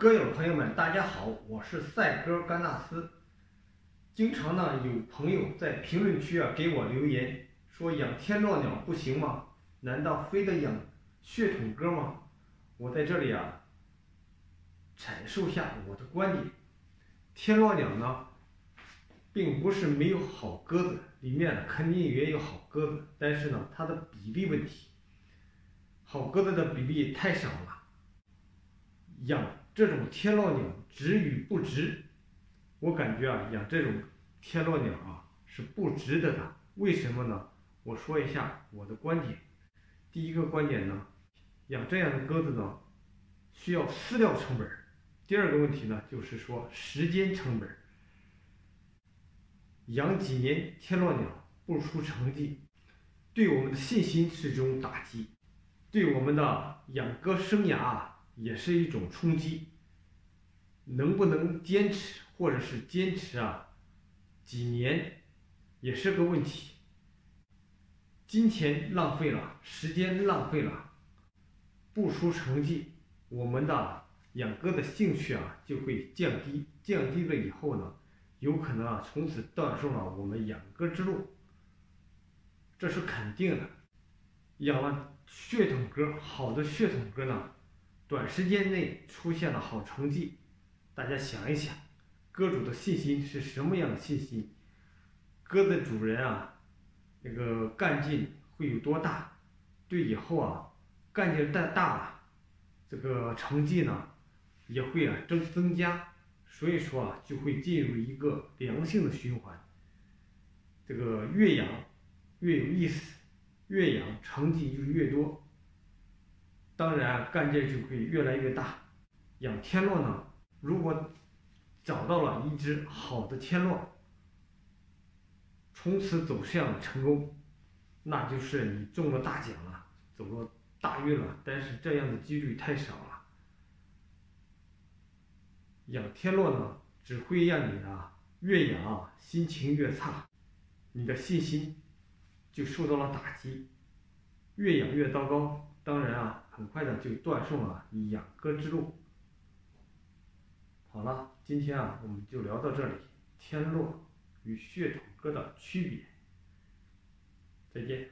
歌友朋友们，大家好，我是赛哥甘纳斯。经常呢有朋友在评论区给我留言，说养天落鸟不行吗？难道非得养血统鸽吗？我在这里阐述下我的观点。天落鸟呢，并不是没有好鸽子，里面肯定也有好鸽子，但是呢它的比例问题，好鸽子的比例太少了。养这种天落鸟值与不值？我感觉养这种天落鸟是不值得的。为什么呢？我说一下我的观点。第一个观点呢，养这样的鸽子呢，需要饲料成本。第二个问题呢，就是说时间成本。养几年天落鸟不出成绩，对我们的信心是一种打击，对我们的养鸽生涯也是一种冲击。能不能坚持，或者是坚持几年，也是个问题。金钱浪费了，时间浪费了，不出成绩，我们的养鸽的兴趣就会降低，降低了以后呢，有可能从此断送了我们养鸽之路，这是肯定的。养了血统鸽，好的血统鸽呢，短时间内出现了好成绩。大家想一想，鸽主的信心是什么样的信心？鸽子主人那个干劲会有多大？对以后干劲再大了，这个成绩呢也会增加，所以说就会进入一个良性的循环。这个越养越有意思，越养成绩就越多，当然干劲就会越来越大。养天落呢，如果找到了一只好的天落，从此走向成功，那就是你中了大奖了，走了大运了。但是这样的几率太少了。养天落呢，只会让你越养心情越差，你的信心就受到了打击，越养越糟糕。当然很快的就断送了你养鸽之路。好了，今天我们就聊到这里，天落与血统鸽的区别。再见。